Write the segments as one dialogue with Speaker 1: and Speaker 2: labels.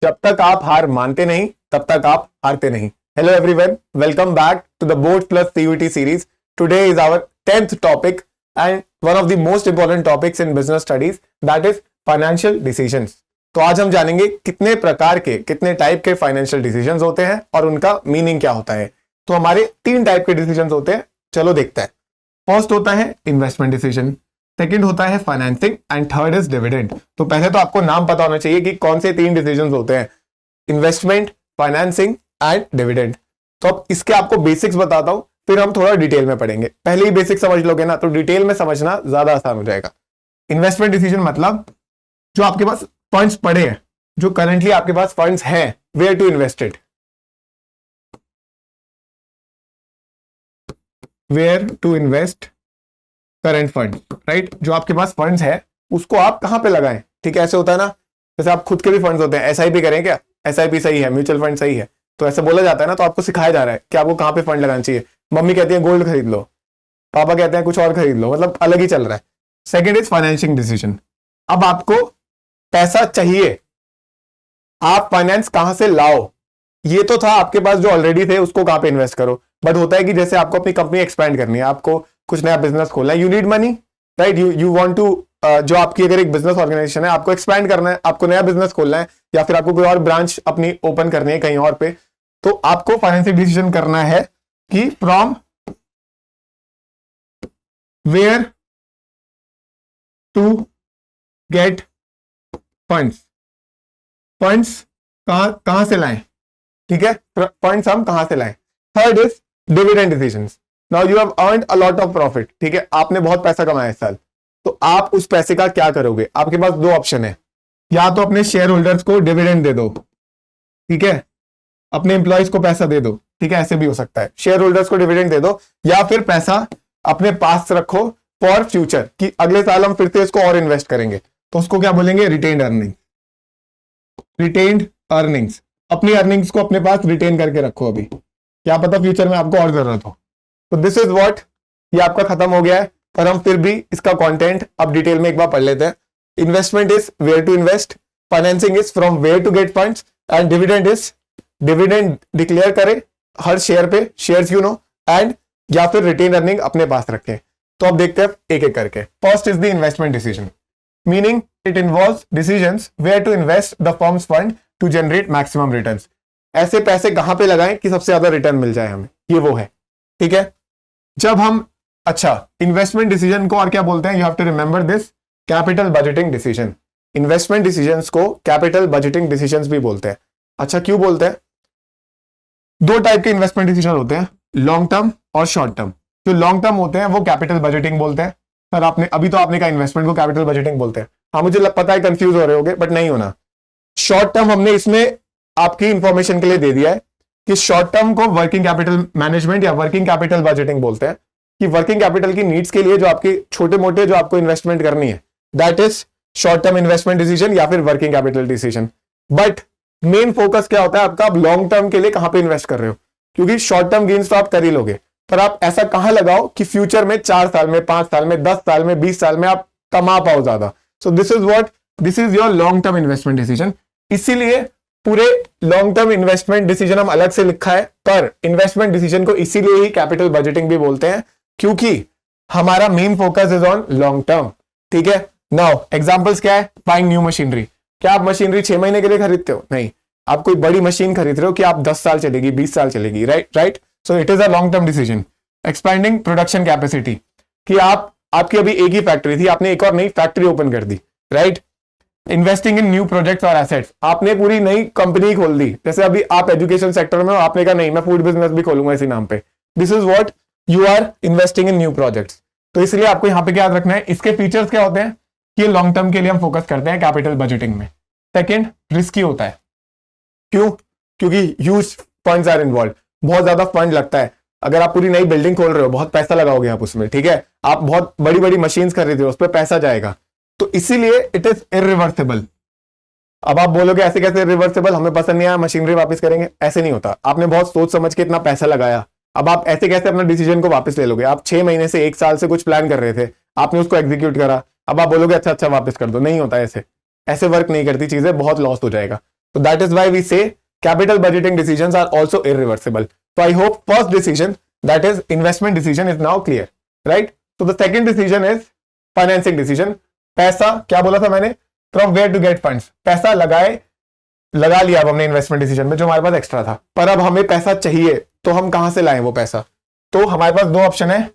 Speaker 1: जब तक आप हार मानते नहीं तब तक आप हारते नहीं। Hello everyone, welcome back to the board plus CUET series. Today is our 10th topic and one of the most important topics in business studies, that is financial decisions. तो आज हम जानेंगे कितने प्रकार के, कितने टाइप के फाइनेंशियल डिसीजंस होते हैं और उनका मीनिंग क्या होता है। तो हमारे 3 टाइप के डिसीजंस होते हैं, चलो देखते हैं। फर्स्ट होता है इन्वेस्टमेंट डिसीजन, सेकंड होता है financing and third is dividend. तो पहले तो आपको नाम पता होना चाहिए कि कौन से 3 डिसीजंस होते हैं, इन्वेस्टमेंट, फाइनेंसिंग एंड डिविडेंड। तो अब इसके आपको बेसिक्स बताता हूं, फिर हम थोड़ा डिटेल में पढ़ेंगे। पहले ही बेसिक समझ लोगे ना तो डिटेल में समझना ज्यादा आसान हो जाएगा। इन्वेस्टमेंट डिसीजन मतलब जो आपके पास फंड्स पड़े हैं, जो करंटली आपके पास फंड्स हैं, where to invested, where to invest current fund, right. जो आपके पास फंड्स है उसको आप कहां पे लगाएं। ठीक है, ऐसे होता है ना, जैसे आप खुद के भी फंड्स होते हैं, एसआईपी करें क्या, एसआईपी सही है, म्यूचुअल फंड सही है, तो ऐसे बोला जाता है ना। तो आपको सिखाया जा रहा है कि आपको कहां पे फंड लगाना चाहिए। मम्मी कहती है गोल्ड खरीद लो, पापा कहते हैं कुछ और खरीद लो, मतलब अलग ही चल रहा है। Second is financing decision. अब आपको पैसा चाहिए, आप फाइनेंस कहां से लाओ। ये तो था आपके पास जो ऑलरेडी थे उसको कहां पे इन्वेस्ट करो। बट होता है कि जैसे आपको अपनी कंपनी एक्सपैंड करनी है, आपको कुछ नया बिजनेस खोलना है, you need money, right. You want to, जो आपकी अगर एक बिजनेस ऑर्गेनाइजेशन है, आपको एक्सपैंड करना है, आपको नया बिजनेस खोलना है, या फिर आपको कोई और ब्रांच अपनी ओपन करनी है कहीं और पे, तो आपको फाइनेंशियल डिसीजन करना है कि from where to get funds. Funds कहां से लाएं, ठीक है, फंड्स हम कहां से लाएं। Third is dividend decisions. Now you have earned a lot of profit, ठीक है, आपने बहुत पैसा कमाया इस साल, तो आप उस पैसे का क्या करोगे। आपके पास 2 ऑप्शन है, या तो अपने शेयर होल्डर्स को डिविडेंड दे दो, ठीक है, अपने एम्प्लॉयज को पैसा दे दो, ठीक है, ऐसे भी हो सकता है, शेयर होल्डर्स को डिविडेंड दे दो, या फिर पैसा अपने पास रखो फॉर फ्यूचर, कि अगले साल हम फिर से इसको और इन्वेस्ट करेंगे, तो उसको क्या बोलेंगे, रिटेन्ड अर्निंग। रिटेन्ड अर्निंग्स, अपनी अर्निंग्स को अपने पास रिटेन करके रखो, अभी क्या पता फ्यूचर में आपको और जरूरत हो। तो दिस इज व्हाट, ये आपका खत्म हो गया है, पर हम फिर भी इसका कंटेंट अब डिटेल में एक बार पढ़ लेते हैं। Investment is where to invest, financing is from where to get funds, and dividend is dividend declare करे हर शेयर पे, शेयर्स यू नो, एंड या फिर रिटेन अर्निंग अपने पास रखें। तो अब देखते हैं एक एक करके। First is the investment decision, meaning it involves decisions where to invest the firm's fund to generate maximum returns. ऐसे पैसे कहां पे लगाएं कि सबसे ज्यादा रिटर्न मिल जाए हमें, ये वो है, ठीक है। जब हम, अच्छा, इन्वेस्टमेंट डिसीजन को और क्या बोलते हैं, you have to remember this, capital budgeting decision. Investment decisions को कैपिटल बजटिंग डिसीजंस भी बोलते हैं। अच्छा, क्यों बोलते हैं। 2 टाइप के इन्वेस्टमेंट डिसीजन होते हैं, लॉन्ग टर्म और शॉर्ट टर्म। जो लॉन्ग टर्म होते हैं वो कैपिटल बजटिंग बोलते हैं। सर आपने अभी तो आपने कहा इन्वेस्टमेंट को कैपिटल बजटिंग बोलते हैं, हाँ मुझे पता है कंफ्यूज हो रहे होगे, बट नहीं होना। शॉर्ट टर्म हमने इसमें आपकी इंफॉर्मेशन के लिए दे दिया है कि शॉर्ट टर्म को वर्किंग कैपिटल मैनेजमेंट या वर्किंग कैपिटल बजटिंग बोलते हैं, कि वर्किंग कैपिटल की नीड्स के लिए जो आपकी छोटे मोटे जो आपको इन्वेस्टमेंट करनी है, that is short term investment decision या फिर working capital decision. But main focus क्या होता है आपका, आप लॉन्ग टर्म के लिए कहां पे इन्वेस्ट कर रहे हो, क्योंकि शॉर्ट टर्म गेन्स तो आप कर ही लोगे, पर आप ऐसा कहां लगाओ कि फ्यूचर में 4 साल में, 5 साल में, 10 साल में, 20 साल में आप कमा पाओ ज्यादा। So this is what, this is your long term investment decision. इसीलिए पूरे लॉन्ग टर्म इन्वेस्टमेंट डिसीजन हम अलग से लिखा है, पर इन्वेस्टमेंट डिसीजन को इसीलिए ही कैपिटल बजटिंग भी बोलते हैं, क्योंकि हमारा main focus is on long term, ठीक है। नाउ एग्जांपल्स क्या है, बाइंग न्यू मशीनरी। क्या आप मशीनरी 6 महीने के लिए खरीदते हो, नहीं, आप कोई बड़ी मशीन खरीद रहे हो कि आप 10 साल चलेगी, 20 साल चलेगी, right. So it is a long term decision. Expanding production capacity, कि आपकी अभी एक ही फैक्ट्री थी, आपने एक और नई फैक्ट्री ओपन कर दी, right. Investing in new projects और एसेट्स, आपने पूरी नई कंपनी खोल दी, जैसे अभी आप एजुकेशन सेक्टर में हो, आपने कहा नहीं मैं फूड बिजनेस भी खोलूंगा इसी नाम पे। This is what you are investing in new projects. तो इसलिए आपको यहां पे क्या याद रखना है, इसके फीचर्स क्या होते हैं कि लॉन्ग टर्म के लिए हम फोकस करते हैं कैपिटल बजटिंग में। सेकेंड, रिस्की होता है, क्यों, क्योंकि ह्यूज फंड्स आर इन्वॉल्व, बहुत ज्यादा फंड लगता है। अगर आप पूरी नई बिल्डिंग खोल रहे हो, बहुत पैसा लगाओगे आप उसमें, ठीक है, आप बहुत बड़ी बड़ी मशीन्स खरीद रहे हो, उस पर पैसा जाएगा, तो इसीलिए इट इज इरिवर्सिबल। अब आप बोलोगे ऐसे कैसे रिवर्सिबल, हमें पसंद नहीं आया मशीनरी वापस करेंगे, ऐसे नहीं होता। आपने बहुत सोच समझ के इतना पैसा लगाया, अब आप ऐसे कैसे अपना डिसीजन को वापस ले लोगे। आप 6 महीने से 1 साल से कुछ प्लान कर रहे थे, आपने उसको एग्जीक्यूट करा, अब आप बोलोगे अच्छा अच्छा वापस कर दो, नहीं होता ऐसे, ऐसे वर्क नहीं करती चीजें, बहुत लॉस हो जाएगा। So that is why we say capital budgeting decisions are also irreversible. So I hope first decision, that is investment decision, is now clear, right? So the second decision is financing decision. पैसा क्या बोला था मैंने, from where to get funds, पैसा लगा लिया अब हमने इन्वेस्टमेंट डिसीजन में जो हमारे पास एक्स्ट्रा था, पर अब हमें पैसा चाहिए तो हम कहां से लाएं वो पैसा। तो हमारे पास दो ऑप्शन है,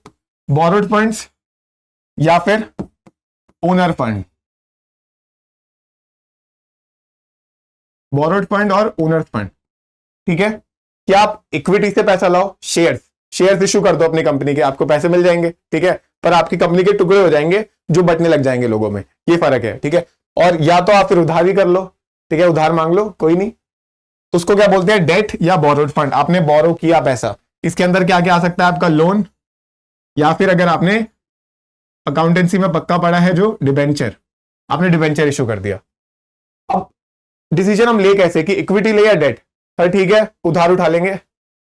Speaker 1: बोरोड फंड्स या फिर ओनर फंड। बोरोड फंड और ओनर फंड, ठीक है। क्या आप इक्विटी से पैसा लाओ, शेयर्स इश्यू कर दो अपनी कंपनी के, आपको पैसे मिल जाएंगे, ठीक है, पर आपकी कंपनी के टुकड़े हो जाएंगे जो बटने लग जाएंगे लोगों में, ये फर्क है, ठीक है। और या तो आप फिर उधार भी कर लो, ठीक है, उधार मांग लो, कोई नहीं, तो उसको क्या बोलते हैं, डेट या बोरोड फंड। आपने बोरो किया पैसा, इसके अंदर क्या क्या आ सकता है आपका, लोन, या फिर अगर आपने अकाउंटेंसी में पक्का पड़ा है जो डिबेंचर, आपने डिबेंचर इश्यू कर दिया। अब डिसीजन हम ले कैसे कि इक्विटी ले या डेट, सर ठीक है उधार उठा लेंगे,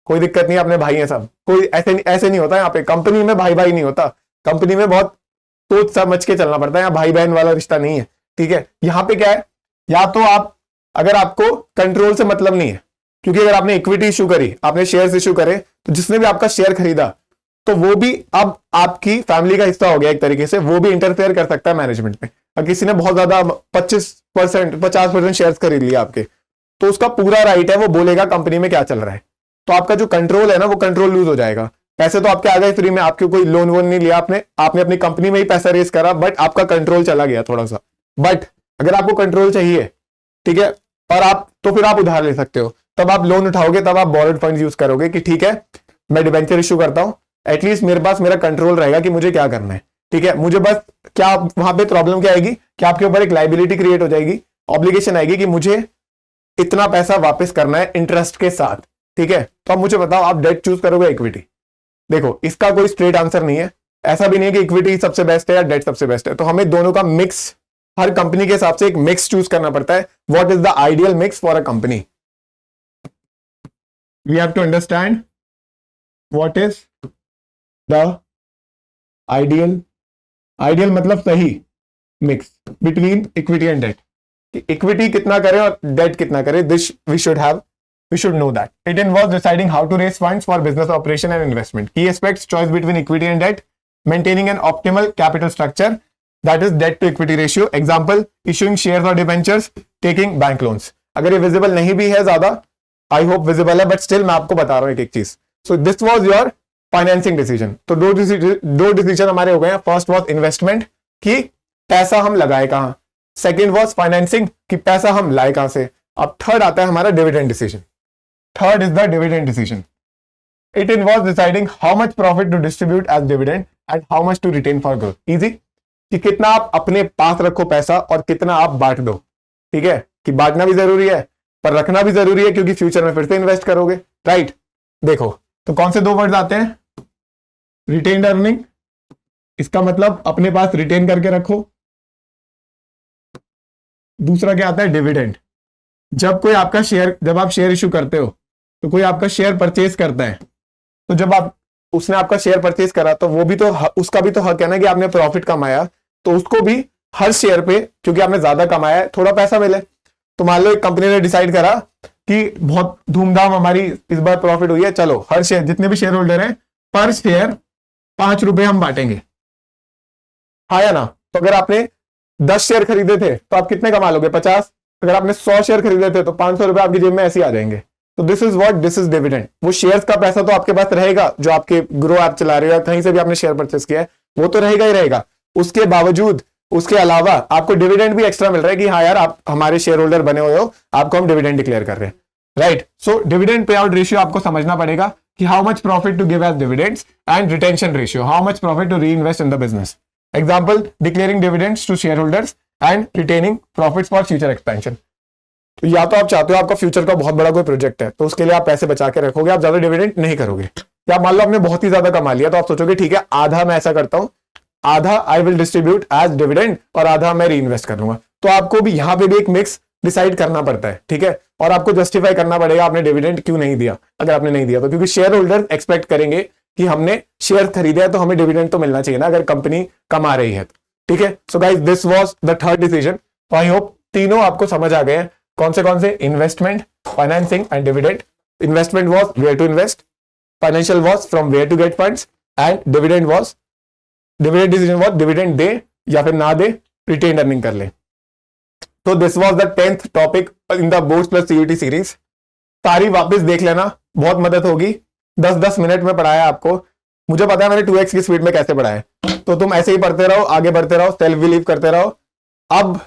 Speaker 1: कोई दिक्कत नहीं, अपने भाई हैं सब, कोई ऐसे नहीं होता यहाँ पे, कंपनी में भाई भाई नहीं होता, कंपनी में बहुत सोच समझ के चलना पड़ता है, यहाँ भाई बहन वाला रिश्ता नहीं है, ठीक है। यहाँ पे क्या है, या तो आप, अगर आपको कंट्रोल से मतलब नहीं है, क्योंकि अगर आपने इक्विटी इशू करी, आपने शेयर्स इशू करे, तो जिसने भी आपका शेयर खरीदा तो वो भी अब आपकी फैमिली का हिस्सा हो गया एक तरीके से, वो भी इंटरफेयर कर सकता है मैनेजमेंट में। अगर किसी ने बहुत ज्यादा 25% 50% शेयर्स खरीद लिया आपके, तो उसका पूरा राइट है, वो बोलेगा कंपनी में क्या चल रहा है, तो आपका जो कंट्रोल है ना वो कंट्रोल लूज हो जाएगा। पैसे तो आपके आ गए फ्री में, आपके कोई लोन वोन नहीं लिया आपने अपनी कंपनी में ही पैसा रेस करा, बट आपका कंट्रोल चला गया थोड़ा सा। बट अगर आपको कंट्रोल चाहिए, ठीक है, और आप तो फिर आप उधार ले सकते हो, तब आप लोन उठाओगे, तब आप बोरोड फंड्स यूज करोगे कि ठीक है मैं डिबेंचर इशू करता हूं, एटलीस्ट मेरे पास मेरा कंट्रोल रहेगा कि मुझे क्या करना है, ठीक है। मुझे बस क्या वहां पे प्रॉब्लम क्या आएगी कि आपके ऊपर एक लाइबिलिटी क्रिएट हो जाएगी, ऑब्लिगेशन आएगी कि मुझे इतना पैसा वापस करना है इंटरेस्ट के साथ, ठीक है। तो अब मुझे बताओ आप डेट चूज करोगे इक्विटी। देखो इसका कोई स्ट्रेट आंसर नहीं है, ऐसा भी नहीं है कि इक्विटी सबसे बेस्ट है या डेट सबसे बेस्ट है, तो हमें दोनों का मिक्स, हर कंपनी के हिसाब से एक मिक्स चूज करना पड़ता है। What is the ideal mix for a company, we have to understand what is the ideal मतलब सही mix between equity and debt. Equity कितना करें और डेट कितना करें, this we should know that. It involves deciding how to raise funds for business operation and investment. Key aspects: choice between equity and debt, maintaining an optimal capital structure, that is debt to equity ratio. Example: issuing shares or debentures, taking bank loans. अगर ये visible नहीं भी है ज्यादा, I hope visible है, but still मैं आपको बता रहा हूँ एक चीज। So this was your financing decision. तो दो डिसीजन हमारे हो गए हैं। फर्स्ट वॉज इन्वेस्टमेंट कि पैसा हम लगाए कहाँ, सेकेंड वॉज फाइनेंसिंग कि पैसा हम लाए कहाँ से। अब थर्ड आता है हमारा dividend decision. Third is the dividend decision. It involves deciding how much profit to distribute as dividend and how much to retain for growth. Easy? कि कितना आप अपने पास रखो पैसा और कितना आप बांट दो, ठीक है, कि बांटना भी जरूरी है पर रखना भी जरूरी है क्योंकि फ्यूचर में फिर से इन्वेस्ट करोगे, राइट। देखो तो कौन से दो वर्ड्स आते हैं, रिटेन्ड अर्निंग, इसका मतलब अपने पास रिटेन करके रखो। दूसरा क्या आता है, डिविडेंड। जब कोई आपका शेयर, जब आप शेयर इशू करते हो तो कोई आपका शेयर परचेज करता है, तो जब उसने आपका शेयर परचेज करा तो वो भी तो उसका भी तो हक है ना कि आपने प्रॉफिट कमाया, तो उसको भी हर शेयर पे क्योंकि आपने ज्यादा कमाया है थोड़ा पैसा मिले। तो मान लो एक कंपनी ने डिसाइड करा कि बहुत धूमधाम हमारी इस बार प्रॉफिट हुई है, चलो हर शेयर, जितने भी शेयर होल्डर हैं, पर शेयर 5 रुपए हम बांटेंगे, हाँ या ना। तो अगर आपने 10 शेयर खरीदे थे तो आप कितने कमा लोगे, 50। अगर आपने 100 शेयर खरीदे थे तो 500 रुपए आपकी जेब में ऐसे आ जाएंगे। तो दिस इज डिविडेंड। वो शेयर्स का पैसा तो आपके पास रहेगा, जो आपके ग्रो ऐप चला रहे हो या कहीं से भी आपने शेयर परचेस किया है वो तो रहेगा ही रहेगा। उसके बावजूद, उसके अलावा आपको डिविडेंड भी एक्स्ट्रा मिल रहा है कि हाँ यार आप हमारे शेयर होल्डर बने हुए हो, आपको हम डिविडेंड डिक्लेयर कर रहे हैं, right. So dividend pay out ratio आपको समझना पड़ेगा कि how much profit to give as dividends, and retention ratio, how much profit to reinvest in the business. Example, declaring dividends to shareholders and retaining profits for future expansion. तो या तो आप चाहते हो आपका future का बहुत बड़ा कोई प्रोजेक्ट है तो उसके लिए आप पैसे बचा के रखोगे, आप ज्यादा डिविडेंड नहीं करोगे। या मान लो आपने बहुत ही ज्यादा कमा लिया तो आप सोचोगे ठीक है आधा मैं ऐसा करता हूं, आधा I will distribute as dividend और आधा मैं री इन्वेस्ट कर लूंगा। तो आपको भी यहां पे भी एक मिक्स डिसाइड करना पड़ता है, ठीक है। और आपको जस्टिफाई करना पड़ेगा आपने डिविडेंड क्यों नहीं दिया, अगर आपने नहीं दिया तो, क्योंकि शेयर होल्डर एक्सपेक्ट करेंगे कि हमने शेयर खरीदे है तो हमें डिविडेंड तो मिलना चाहिए ना अगर कंपनी कमा रही है, ठीक है। So guys this was the third decision. तो आई होप तीनों आपको समझ आ गए हैं। कौन से investment, financing and dividend. Investment was where to invest, financial was from where to get funds, and dividend decision was dividend दे या फिर ना दे, रिटेन अर्निंग कर ले. तो this was the 10th topic in the boards plus CUET series. सारी वापस देख लेना, बहुत मदद होगी. 10-10 मिनट में पढ़ाया आपको. मुझे पता है मैंने 2x की स्पीड में कैसे पढ़ाया, तो तुम ऐसे ही पढ़ते रहो, आगे बढ़ते रहो, सेल्फ बिलीव करते रहो. अब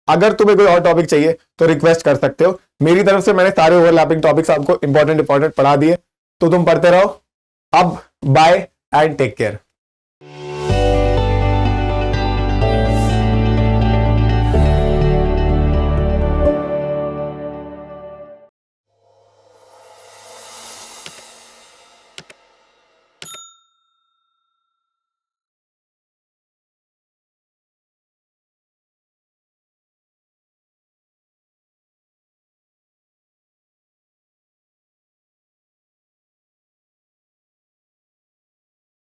Speaker 1: अगर तुम्हें कोई और टॉपिक चाहिए तो रिक्वेस्ट कर सकते हो. मेरी तरफ से मैंने सारे ओवरलैपिंग टॉपिक्स आपको इंपॉर्टेंट पढ़ा दिए, तो तुम पढ़ते रहो. अब बाय एंड टेक केयर.